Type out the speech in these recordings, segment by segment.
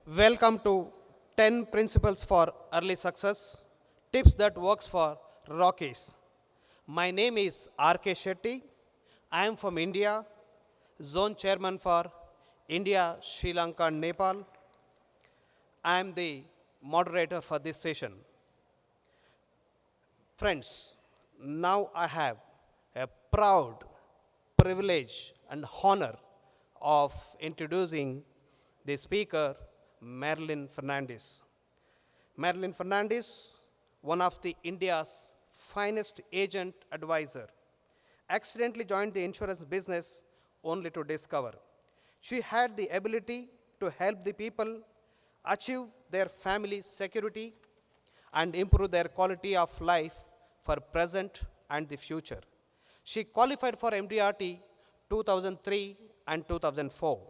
Welcome to 10 Principles for Early Success, Tips that Works for Rockies. My name is R.K. Shetty. I am from India, Zone Chairman for India, Sri Lanka and Nepal. I am the moderator for this session. Friends, now I have a proud privilege and honor of introducing the speaker, Merlyn Fernandes. Merlyn Fernandes, one of the India's finest agent advisor, accidentally joined the insurance business only to discover she had the ability to help the people achieve their family security and improve their quality of life for present and the future. She qualified for MDRT 2003 and 2004.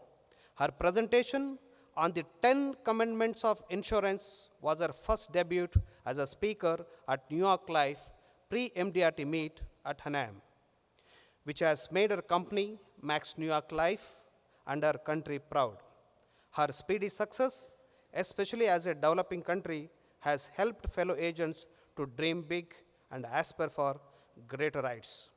Her presentation on the 10 commandments of insurance was her first debut as a speaker at New York Life pre-MDRT meet at Hanam, which has made her company Max New York Life and her country proud. Her speedy success, especially as a developing country, has helped fellow agents to dream big and aspire for greater heights.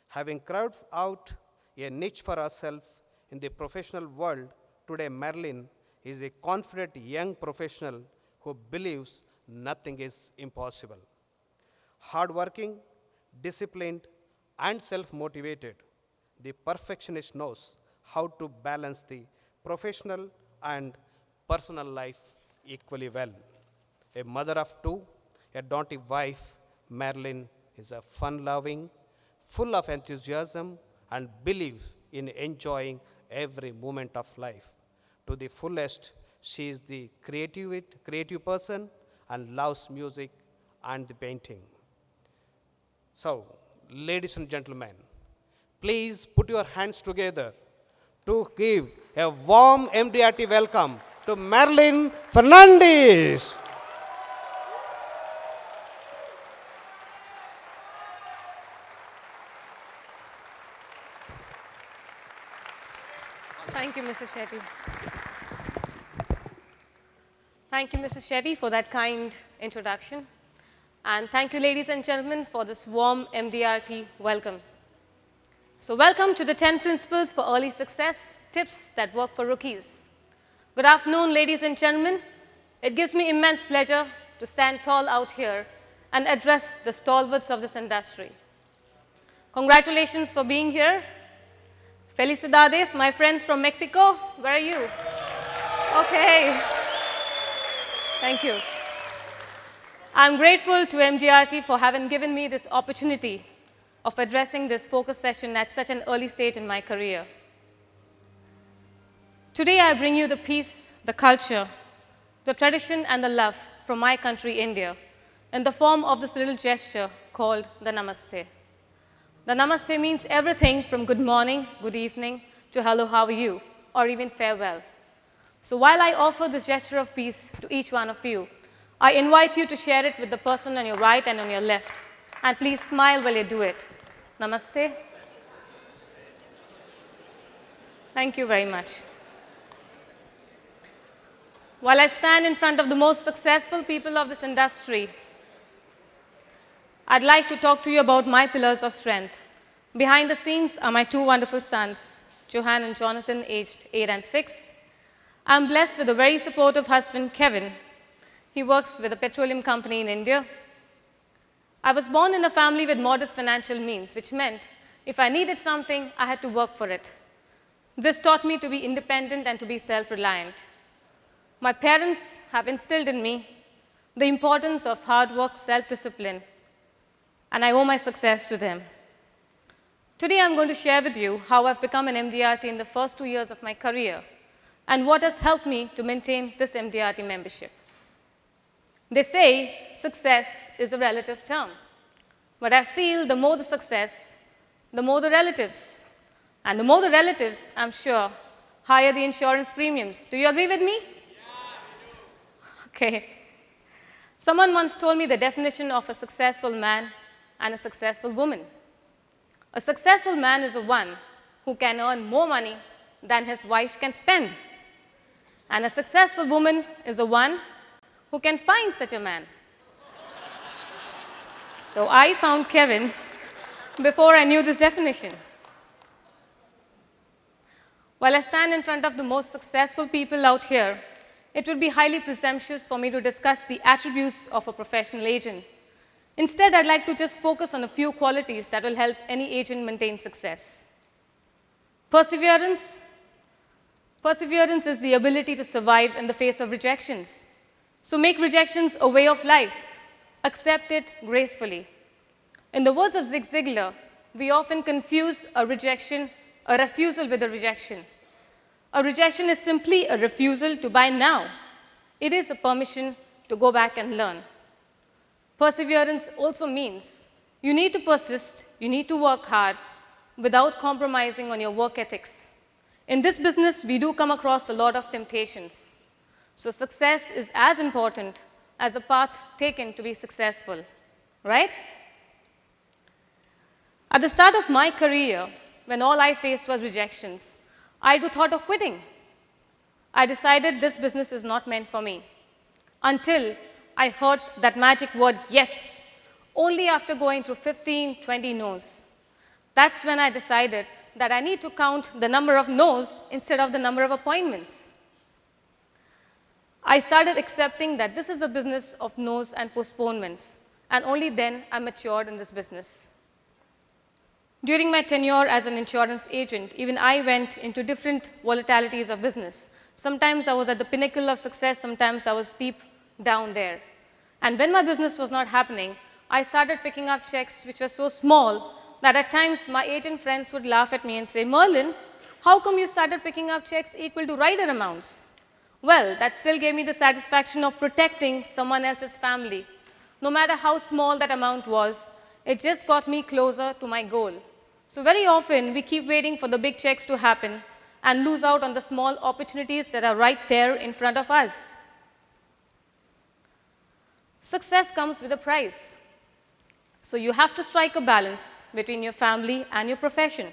Having carved out a niche for herself in the professional world, today Merlyn is a confident young professional who believes nothing is impossible. Hardworking, disciplined, and self-motivated, the perfectionist knows how to balance the professional and personal life equally well. A mother of two, a daunting wife, Merlyn is a fun-loving, full of enthusiasm, and believes in enjoying every moment of life. To the fullest, she is the creative person and loves music and the painting. So, ladies and gentlemen, please put your hands together to give a warm MDRT welcome to Merlyn Fernandes. Thank you, Mr. Shetty. Thank you, Mr. Shetty, for that kind introduction. And thank you, ladies and gentlemen, for this warm MDRT welcome. So welcome to the 10 Principles for Early Success, Tips that Work for Rookies. Good afternoon, ladies and gentlemen. It gives me immense pleasure to stand tall out here and address the stalwarts of this industry. Congratulations for being here. Felicidades, my friends from Mexico. Where are you? Okay. Thank you. I'm grateful to MDRT for having given me this opportunity of addressing this focus session at such an early stage in my career. Today, I bring you the peace, the culture, the tradition, and the love from my country, India, in the form of this little gesture called the Namaste. The Namaste means everything from good morning, good evening, to hello, how are you, or even farewell. So while I offer this gesture of peace to each one of you, I invite you to share it with the person on your right and on your left. And please smile while you do it. Namaste. Thank you very much. While I stand in front of the most successful people of this industry, I'd like to talk to you about my pillars of strength. Behind the scenes are my two wonderful sons, Johan and Jonathan, aged 8 and 6. I'm blessed with a very supportive husband, Kevin. He works with a petroleum company in India. I was born in a family with modest financial means, which meant if I needed something, I had to work for it. This taught me to be independent and to be self-reliant. My parents have instilled in me the importance of hard work, self-discipline, and I owe my success to them. Today, I'm going to share with you how I've become an MDRT in the first 2 years of my career and what has helped me to maintain this MDRT membership. They say success is a relative term, but I feel the more the success, the more the relatives. And the more the relatives, I'm sure, higher the insurance premiums. Do you agree with me? Okay. Someone once told me the definition of a successful man and a successful woman. A successful man is one who can earn more money than his wife can spend. And a successful woman is the one who can find such a man. So I found Kevin before I knew this definition. While I stand in front of the most successful people out here, it would be highly presumptuous for me to discuss the attributes of a professional agent. Instead, I'd like to just focus on a few qualities that will help any agent maintain success. Perseverance. Perseverance is the ability to survive in the face of rejections. So make rejections a way of life. Accept it gracefully. In the words of Zig Ziglar, we often confuse a refusal with a rejection. A rejection is simply a refusal to buy now. It is a permission to go back and learn. Perseverance also means you need to persist, you need to work hard without compromising on your work ethics. In this business, we do come across a lot of temptations. So success is as important as the path taken to be successful, right? At the start of my career, when all I faced was rejections, I thought of quitting. I decided this business is not meant for me until I heard that magic word, yes, only after going through 15, 20 no's. That's when I decided that I need to count the number of no's instead of the number of appointments. I started accepting that this is a business of no's and postponements, and only then I matured in this business. During my tenure as an insurance agent, even I went into different volatilities of business. Sometimes I was at the pinnacle of success, sometimes I was deep down there. And when my business was not happening, I started picking up checks which were so small that at times my agent friends would laugh at me and say, Merlyn, how come you started picking up checks equal to rider amounts? Well, that still gave me the satisfaction of protecting someone else's family. No matter how small that amount was, it just got me closer to my goal. So very often, we keep waiting for the big checks to happen and lose out on the small opportunities that are right there in front of us. Success comes with a price. So you have to strike a balance between your family and your profession.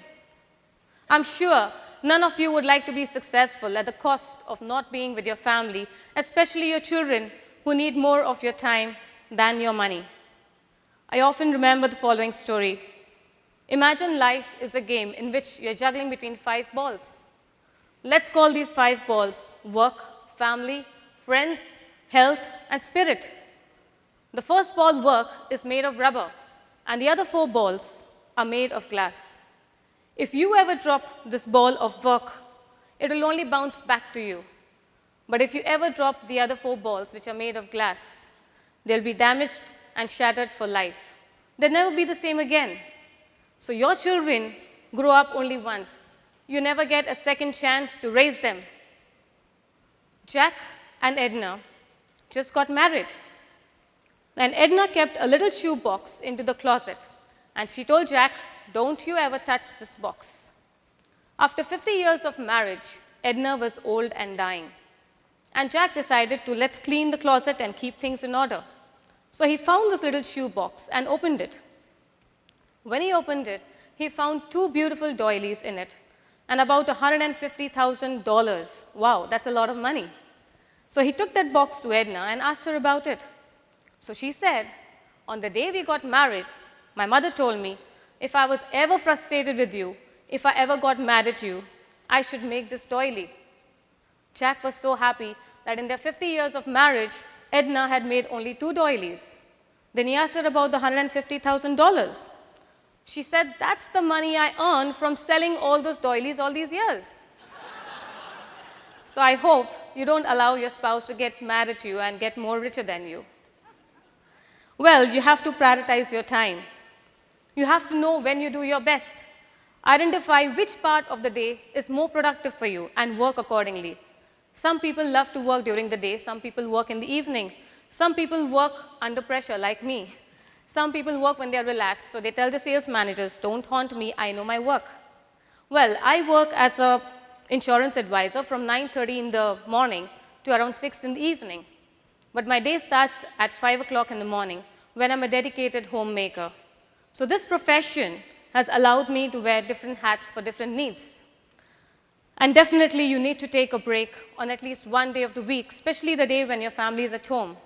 I'm sure none of you would like to be successful at the cost of not being with your family, especially your children who need more of your time than your money. I often remember the following story. Imagine life is a game in which you're juggling between 5 balls. Let's call these 5 balls work, family, friends, health, and spirit. The first ball, work, is made of rubber, and the other 4 balls are made of glass. If you ever drop this ball of work, it will only bounce back to you. But if you ever drop the other 4 balls, which are made of glass, they'll be damaged and shattered for life. They'll never be the same again. So your children grow up only once. You never get a second chance to raise them. Jack and Edna just got married. And Edna kept a little shoe box into the closet. And she told Jack, don't you ever touch this box. After 50 years of marriage, Edna was old and dying. And Jack decided to let's clean the closet and keep things in order. So he found this little shoe box and opened it. When he opened it, he found 2 beautiful doilies in it and about $150,000. Wow, that's a lot of money. So he took that box to Edna and asked her about it. So she said, on the day we got married, my mother told me, if I was ever frustrated with you, if I ever got mad at you, I should make this doily. Jack was so happy that in their 50 years of marriage, Edna had made only 2 doilies. Then he asked her about the $150,000. She said, that's the money I earned from selling all those doilies all these years. So I hope you don't allow your spouse to get mad at you and get more richer than you. Well, you have to prioritize your time. You have to know when you do your best. Identify which part of the day is more productive for you and work accordingly. Some people love to work during the day. Some people work in the evening. Some people work under pressure like me. Some people work when they're relaxed, so they tell the sales managers, don't haunt me, I know my work. Well, I work as an insurance advisor from 9:30 in the morning to around 6 in the evening. But my day starts at 5 o'clock in the morning when I'm a dedicated homemaker. So this profession has allowed me to wear different hats for different needs. And definitely you need to take a break on at least one day of the week, especially the day when your family is at home.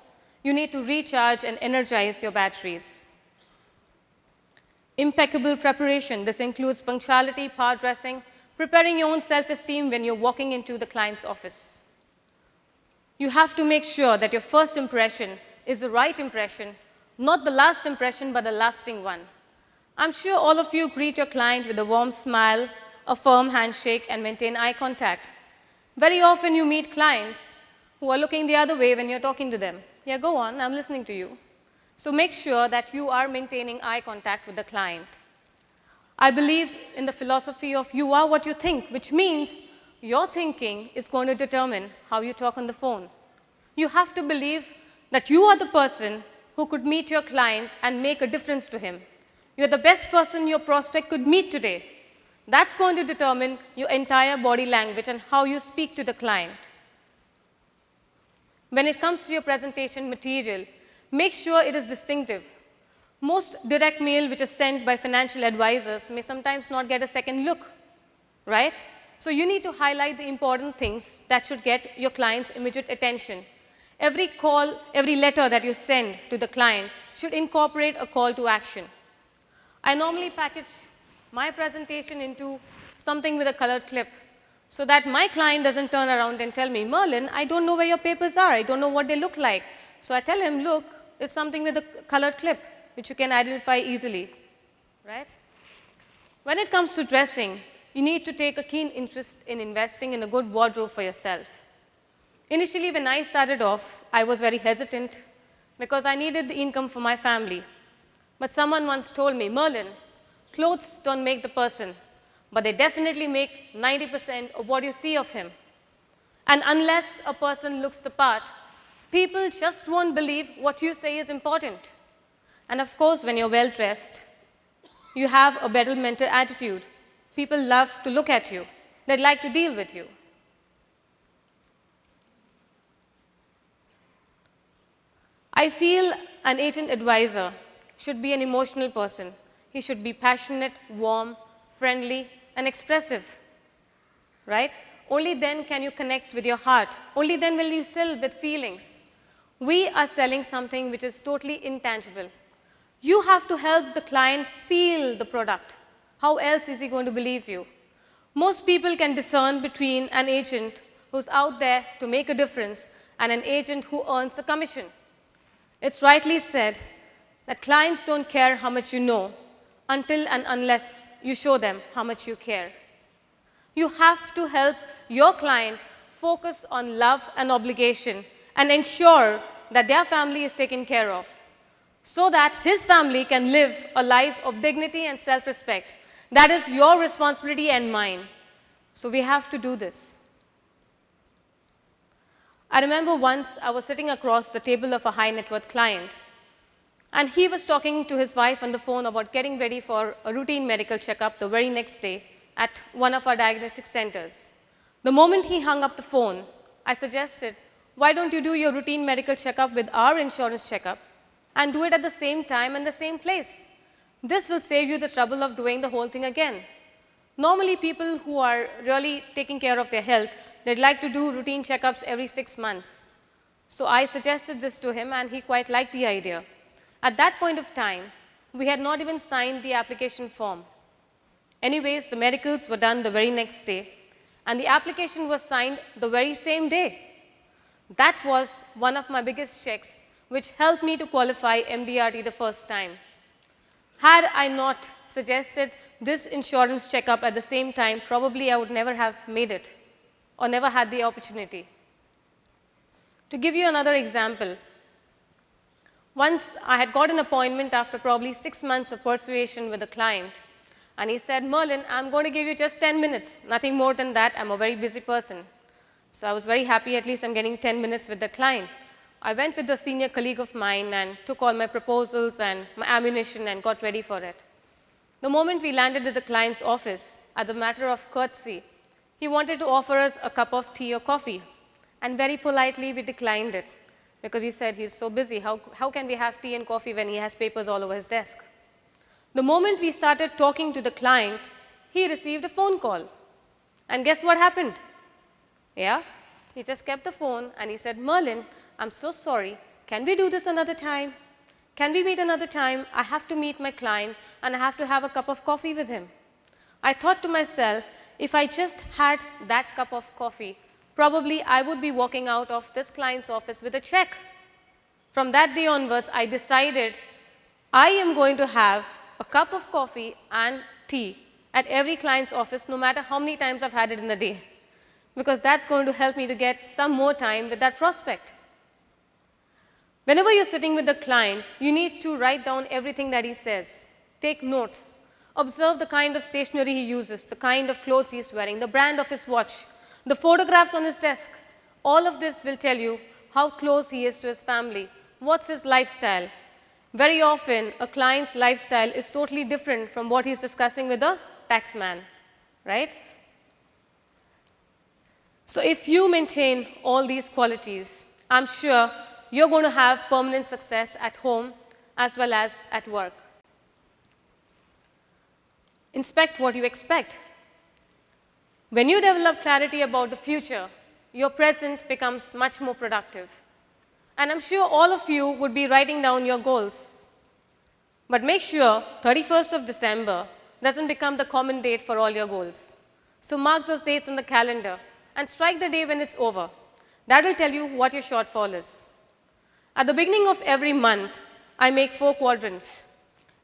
You need to recharge and energize your batteries. Impeccable preparation. This includes punctuality, power dressing, preparing your own self-esteem when you're walking into the client's office. You have to make sure that your first impression is the right impression, not the last impression, but a lasting one. I'm sure all of you greet your client with a warm smile, a firm handshake, and maintain eye contact. Very often you meet clients who are looking the other way when you're talking to them. Yeah, go on, I'm listening to you. So make sure that you are maintaining eye contact with the client. I believe in the philosophy of you are what you think, which means your thinking is going to determine how you talk on the phone. You have to believe that you are the person who could meet your client and make a difference to him. You're the best person your prospect could meet today. That's going to determine your entire body language and how you speak to the client. When it comes to your presentation material, make sure it is distinctive. Most direct mail which is sent by financial advisors may sometimes not get a second look, right? So you need to highlight the important things that should get your client's immediate attention. Every call, every letter that you send to the client should incorporate a call to action. I normally package my presentation into something with a colored clip so that my client doesn't turn around and tell me, Merlyn, I don't know where your papers are. I don't know what they look like. So I tell him, look, it's something with a colored clip, which you can identify easily, right? When it comes to dressing, you need to take a keen interest in investing in a good wardrobe for yourself. Initially, when I started off, I was very hesitant because I needed the income for my family. But someone once told me, Merlyn, clothes don't make the person, but they definitely make 90% of what you see of him. And unless a person looks the part, people just won't believe what you say is important. And of course, when you're well-dressed, you have a better mental attitude. People love to look at you. They'd like to deal with you. I feel an agent advisor should be an emotional person. He should be passionate, warm, friendly, and expressive, right? Only then can you connect with your heart. Only then will you sell with feelings. We are selling something which is totally intangible. You have to help the client feel the product. How else is he going to believe you? Most people can discern between an agent who's out there to make a difference and an agent who earns a commission. It's rightly said that clients don't care how much you know until and unless you show them how much you care. You have to help your client focus on love and obligation and ensure that their family is taken care of so that his family can live a life of dignity and self-respect. That is your responsibility and mine. So we have to do this. I remember once I was sitting across the table of a high net worth client, and he was talking to his wife on the phone about getting ready for a routine medical checkup the very next day at one of our diagnostic centers. The moment he hung up the phone, I suggested, why don't you do your routine medical checkup with our insurance checkup and do it at the same time and the same place? This will save you the trouble of doing the whole thing again. Normally, people who are really taking care of their health, they'd like to do routine checkups every 6 months. So I suggested this to him, and he quite liked the idea. At that point of time, we had not even signed the application form. Anyways, the medicals were done the very next day, and the application was signed the very same day. That was one of my biggest checks, which helped me to qualify MDRT the first time. Had I not suggested this insurance checkup at the same time, probably I would never have made it or never had the opportunity. To give you another example, once I had got an appointment after probably 6 months of persuasion with a client, and he said, Merlyn, I'm going to give you just 10 minutes, nothing more than that. I'm a very busy person. So I was very happy, at least I'm getting 10 minutes with the client. I went with a senior colleague of mine and took all my proposals and my ammunition and got ready for it. The moment we landed at the client's office, as a matter of courtesy, he wanted to offer us a cup of tea or coffee. And very politely, we declined it because he said he's so busy. How can we have tea and coffee when he has papers all over his desk? The moment we started talking to the client, he received a phone call. And guess what happened? Yeah, he just kept the phone and he said, Merlyn, I'm so sorry. Can we do this another time? Can we meet another time? I have to meet my client and I have to have a cup of coffee with him. I thought to myself, if I just had that cup of coffee, probably I would be walking out of this client's office with a check. From that day onwards, I decided I am going to have a cup of coffee and tea at every client's office, no matter how many times I've had it in a day, because that's going to help me to get some more time with that prospect. Whenever you're sitting with the client, you need to write down everything that he says. Take notes. Observe the kind of stationery he uses, the kind of clothes he's wearing, the brand of his watch, the photographs on his desk. All of this will tell you how close he is to his family, what's his lifestyle. Very often, a client's lifestyle is totally different from what he's discussing with a taxman, right? So if you maintain all these qualities, I'm sure you're going to have permanent success at home as well as at work. Inspect what you expect. When you develop clarity about the future, your present becomes much more productive. And I'm sure all of you would be writing down your goals. But make sure 31st of December doesn't become the common date for all your goals. So mark those dates on the calendar and strike the day when it's over. That will tell you what your shortfall is. At the beginning of every month, I make 4 quadrants.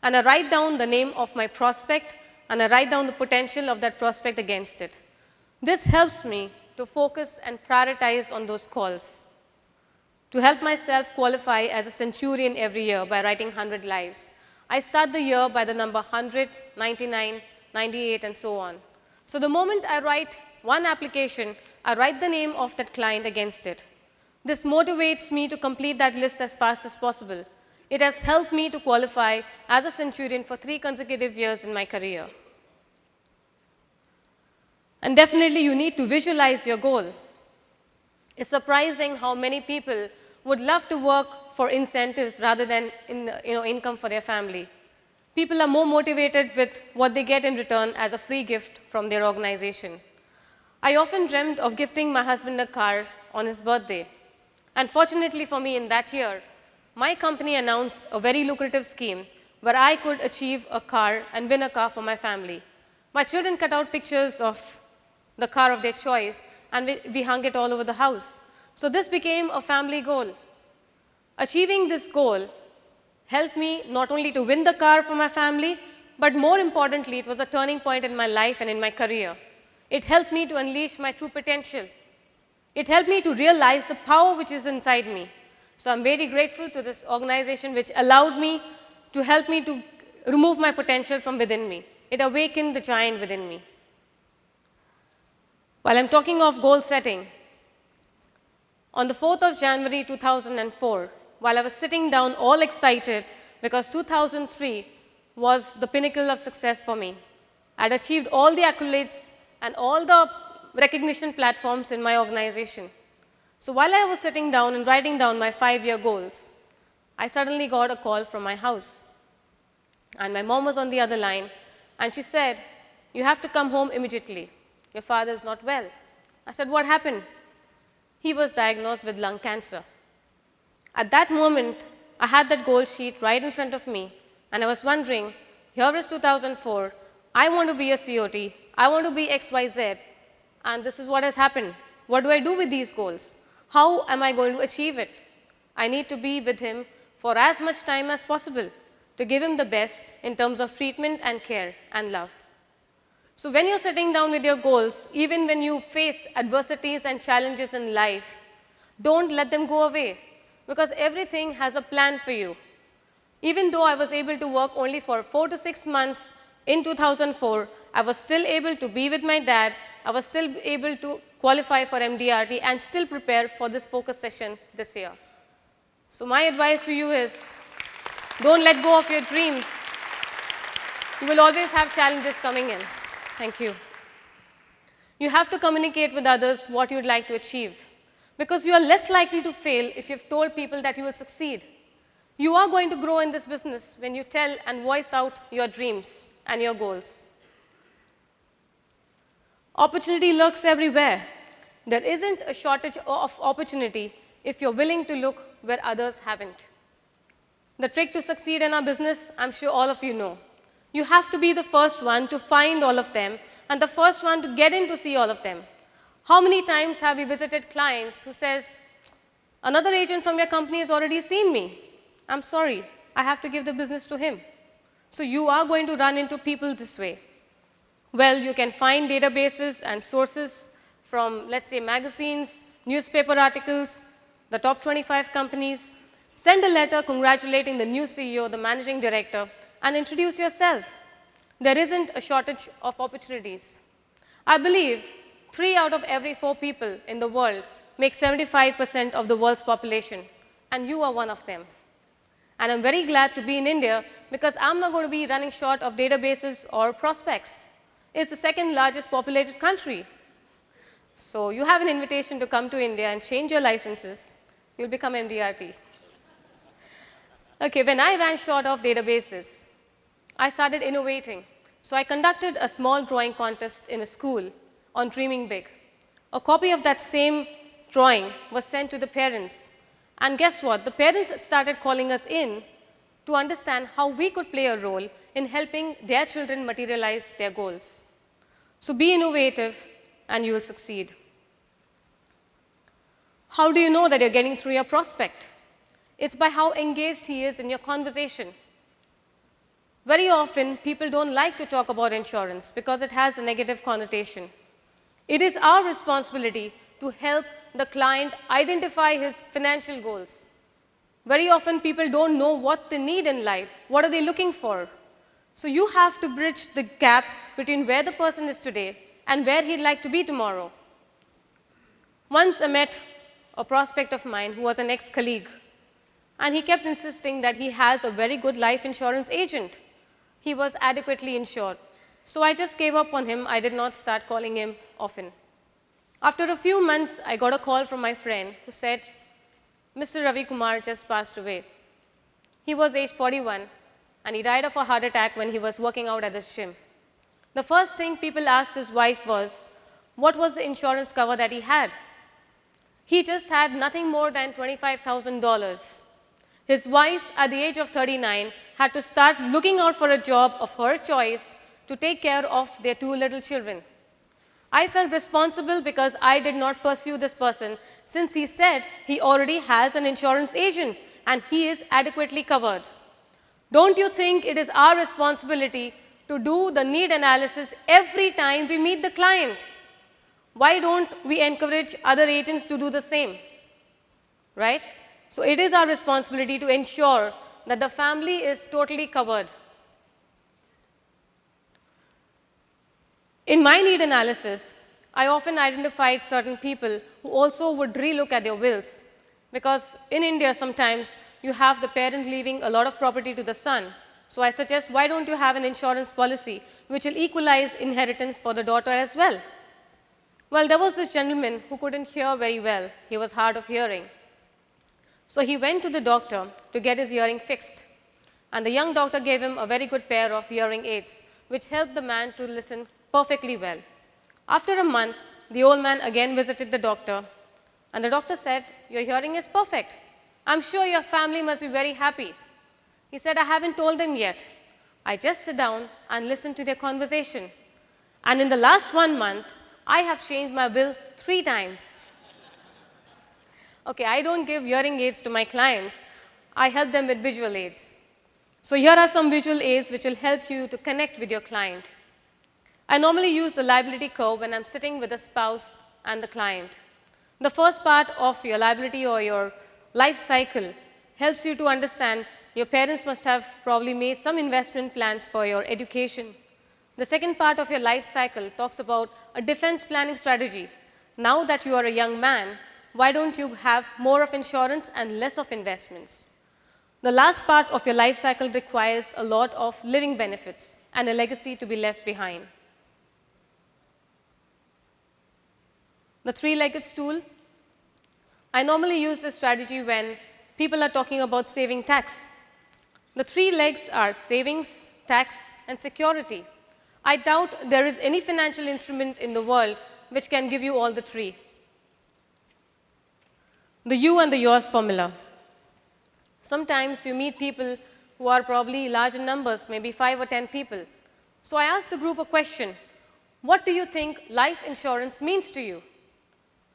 And I write down the name of my prospect and I write down the potential of that prospect against it. This helps me to focus and prioritize on those calls. To help myself qualify as a centurion every year by writing 100 lives, I start the year by the number 100, 99, 98, and so on. So the moment I write one application, I write the name of that client against it. This motivates me to complete that list as fast as possible. It has helped me to qualify as a centurion for 3 consecutive years in my career. And definitely you need to visualize your goal. It's surprising how many people would love to work for incentives rather than income for their family. People are more motivated with what they get in return as a free gift from their organization. I often dreamed of gifting my husband a car on his birthday. And fortunately for me in that year, my company announced a very lucrative scheme where I could achieve a car and win a car for my family. My children cut out pictures of the car of their choice, and we hung it all over the house. So this became a family goal. Achieving this goal helped me not only to win the car for my family, but more importantly, it was a turning point in my life and in my career. It helped me to unleash my true potential. It helped me to realize the power which is inside me. So I'm very grateful to this organization which allowed me to help me to remove my potential from within me. It awakened the giant within me. While I'm talking of goal setting, on the 4th of January 2004, while I was sitting down all excited because 2003 was the pinnacle of success for me. I'd achieved all the accolades and all the recognition platforms in my organization. So while I was sitting down and writing down my 5-year goals, I suddenly got a call from my house. And my mom was on the other line, and she said, "You have to come home immediately. Your father is not well." I said, "What happened?" He was diagnosed with lung cancer. At that moment, I had that goal sheet right in front of me, and I was wondering, here is 2004, I want to be a COT, I want to be XYZ, and this is what has happened. What do I do with these goals? How am I going to achieve it? I need to be with him for as much time as possible to give him the best in terms of treatment and care and love. So when you're sitting down with your goals, even when you face adversities and challenges in life, don't let them go away, because everything has a plan for you. Even though I was able to work only for 4 to 6 months in 2004, I was still able to be with my dad, I was still able to qualify for MDRT and still prepare for this focus session this year. So my advice to you is, don't let go of your dreams. You will always have challenges coming in. Thank you. You have to communicate with others what you'd like to achieve, because you are less likely to fail if you've told people that you will succeed. You are going to grow in this business when you tell and voice out your dreams and your goals. Opportunity lurks everywhere. There isn't a shortage of opportunity if you're willing to look where others haven't. The trick to succeed in our business, I'm sure all of you know. You have to be the first one to find all of them and the first one to get in to see all of them. How many times have we visited clients who says, another agent from your company has already seen me. I'm sorry, I have to give the business to him. So you are going to run into people this way. Well, you can find databases and sources from, let's say, magazines, newspaper articles, the top 25 companies. Send a letter congratulating the new CEO, the managing director, and introduce yourself. There isn't a shortage of opportunities. I believe 3 out of every 4 people in the world make 75% of the world's population, and you are one of them. And I'm very glad to be in India because I'm not going to be running short of databases or prospects. It's the second largest populated country. So you have an invitation to come to India and change your licenses. You'll become MDRT. Okay, when I ran short of databases, I started innovating. So I conducted a small drawing contest in a school on dreaming big. A copy of that same drawing was sent to the parents. And guess what? The parents started calling us in to understand how we could play a role in helping their children materialize their goals. So be innovative and you will succeed. How do you know that you're getting through your prospect? It's by how engaged he is in your conversation. Very often, people don't like to talk about insurance because it has a negative connotation. It is our responsibility to help the client identify his financial goals. Very often, people don't know what they need in life. What are they looking for? So you have to bridge the gap between where the person is today and where he'd like to be tomorrow. Once I met a prospect of mine who was an ex-colleague, and he kept insisting that he has a very good life insurance agent. He was adequately insured. So I just gave up on him. I did not start calling him often. After a few months, I got a call from my friend who said, Mr. Ravi Kumar just passed away. He was age 41, and he died of a heart attack when he was working out at the gym. The first thing people asked his wife was, what was the insurance cover that he had? He just had nothing more than $25,000. His wife, at the age of 39, had to start looking out for a job of her choice to take care of their 2 little children. I felt responsible because I did not pursue this person since he said he already has an insurance agent and he is adequately covered. Don't you think it is our responsibility to do the need analysis every time we meet the client? Why don't we encourage other agents to do the same? Right? So it is our responsibility to ensure that the family is totally covered. In my need analysis, I often identified certain people who also would relook at their wills. Because in India, sometimes you have the parent leaving a lot of property to the son. So I suggest, why don't you have an insurance policy which will equalize inheritance for the daughter as well? Well, there was this gentleman who couldn't hear very well. He was hard of hearing. So he went to the doctor to get his hearing fixed. And the young doctor gave him a very good pair of hearing aids, which helped the man to listen perfectly well. After a month, the old man again visited the doctor, and the doctor said, your hearing is perfect. I'm sure your family must be very happy. He said, I haven't told them yet. I just sit down and listen to their conversation. And in the last 1 month, I have changed my will 3 times. Okay, I don't give hearing aids to my clients. I help them with visual aids. So here are some visual aids which will help you to connect with your client. I normally use the liability curve when I'm sitting with a spouse and the client. The first part of your liability or your life cycle helps you to understand your parents must have probably made some investment plans for your education. The second part of your life cycle talks about a defense planning strategy. Now that you are a young man, why don't you have more of insurance and less of investments? The last part of your life cycle requires a lot of living benefits and a legacy to be left behind. The 3-legged stool. I normally use this strategy when people are talking about saving tax. The 3 legs are savings, tax, and security. I doubt there is any financial instrument in the world which can give you all the three. The you and the yours formula. Sometimes you meet people who are probably large in numbers, maybe 5 or 10 people. So I asked the group a question. What do you think life insurance means to you?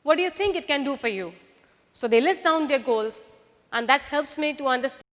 What do you think it can do for you? So they list down their goals, and that helps me to understand